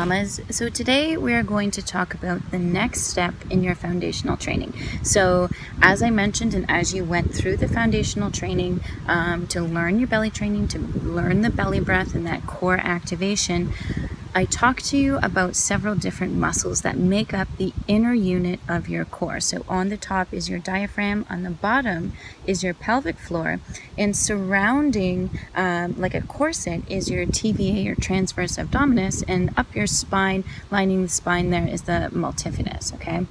mamas. So today we are going to talk about the next step in your foundational training. So as I mentioned, and as you went through the foundational training to learn your belly training, to learn the belly breath and that core activation, I talked to you about several different muscles that make up the inner unit of your core. So on the top is your diaphragm, on the bottom is your pelvic floor, and surrounding like a corset is your TVA, your transverse abdominis, and up your spine, lining the spine there is the multifidus, okay?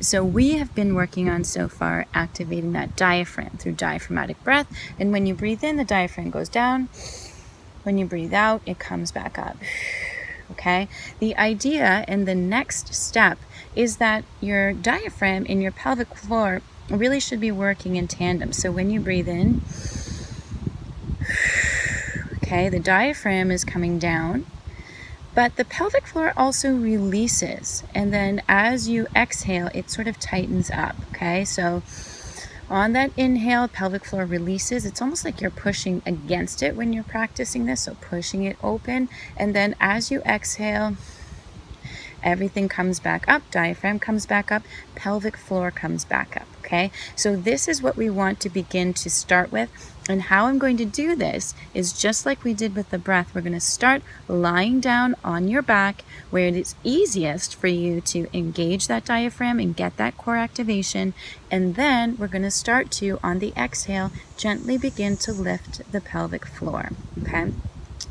So we have been working on so far activating that diaphragm through diaphragmatic breath, and when you breathe in, the diaphragm goes down. When you breathe out, it comes back up. Okay? The idea and the next step is that your diaphragm and your pelvic floor really should be working in tandem. So when you breathe in, okay, the diaphragm is coming down, but the pelvic floor also releases. And then as you exhale, it sort of tightens up, okay? So on that inhale, pelvic floor releases. It's almost like you're pushing against it when you're practicing this, so pushing it open. And then as you exhale, everything comes back up, diaphragm comes back up, pelvic floor comes back up, okay? So this is what we want to begin to start with. And how I'm going to do this is just like we did with the breath. We're going to start lying down on your back where it is easiest for you to engage that diaphragm and get that core activation. And then we're going to start to, on the exhale, gently begin to lift the pelvic floor, okay?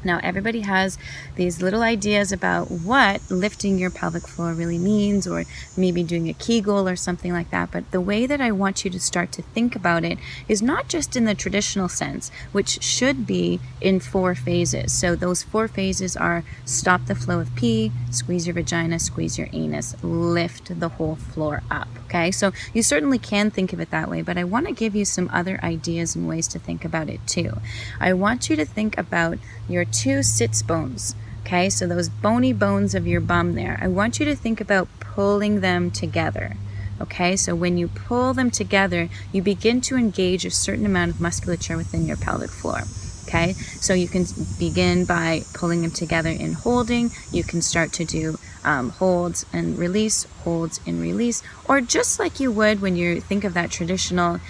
Now, everybody has these little ideas about what lifting your pelvic floor really means, or maybe doing a Kegel or something like that. But the way that I want you to start to think about it is not just in the traditional sense, which should be in 4 phases. So those 4 phases are stop the flow of pee, squeeze your vagina, squeeze your anus, lift the whole floor up. Okay, so you certainly can think of it that way, but I want to give you some other ideas and ways to think about it too. I want you to think about your 2 sits bones. Okay, so those bony bones of your bum there, I want you to think about pulling them together. Okay, so when you pull them together, you begin to engage a certain amount of musculature within your pelvic floor. Okay, so you can begin by pulling them together in holding. You can start to do holds and release, holds and release, or just like you would when you think of that traditional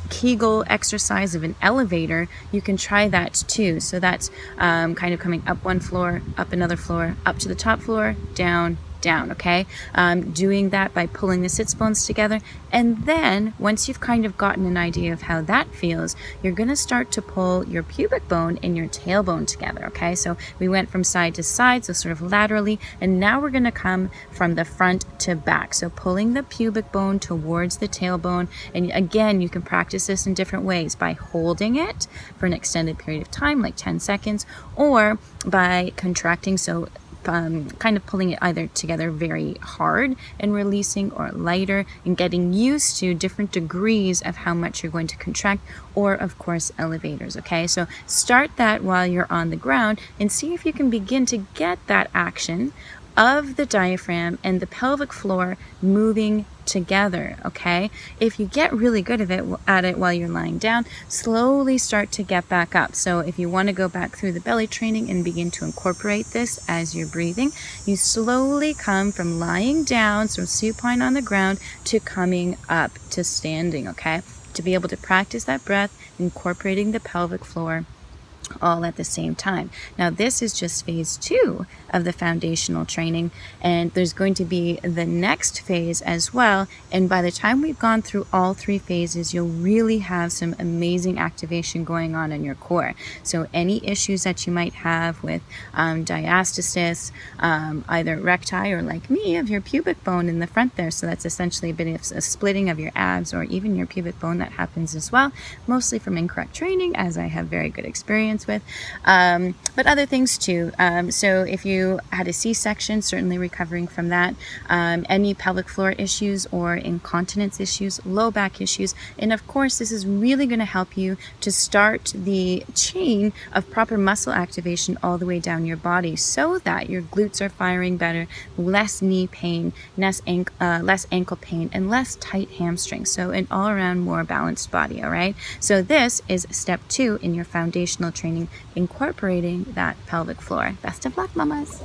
Kegel exercise of an elevator, you can try that too. So that's kind of coming up one floor, up another floor, up to the top floor, down, down, okay? Doing that by pulling the sits bones together. And then once you've kind of gotten an idea of how that feels, you're going to start to pull your pubic bone and your tailbone together, okay? So we went from side to side, so sort of laterally, and now we're going to come from the front to back. So pulling the pubic bone towards the tailbone. And again, you can practice this in different ways by holding it for an extended period of time, like 10 seconds, or by contracting, so kind of pulling it either together very hard and releasing, or lighter and getting used to different degrees of how much you're going to contract, or of course elevators. Okay, so start that while you're on the ground and see if you can begin to get that action of the diaphragm and the pelvic floor moving together. Okay, if you get really good at it while you're lying down, slowly start to get back up. So if you want to go back through the belly training and begin to incorporate this as you're breathing, you slowly come from lying down, so supine on the ground, to coming up to standing. Okay, to be able to practice that breath, incorporating the pelvic floor all at the same time. Now this is just phase 2 of the foundational training, and there's going to be the next phase as well, and by the time we've gone through all 3 phases, you'll really have some amazing activation going on in your core. So any issues that you might have with diastasis, either recti or like me, of your pubic bone in the front there, so that's essentially a bit of a splitting of your abs or even your pubic bone, that happens as well, mostly from incorrect training, as I have very good experience with, but other things too. So if you had a C-section, certainly recovering from that, any pelvic floor issues or incontinence issues, low back issues, and of course this is really going to help you to start the chain of proper muscle activation all the way down your body, so that your glutes are firing better, less knee pain, less ankle pain, and less tight hamstrings. So an all-around more balanced body. All right, so this is step 2 in your foundational training, incorporating that pelvic floor. Best of luck, mamas.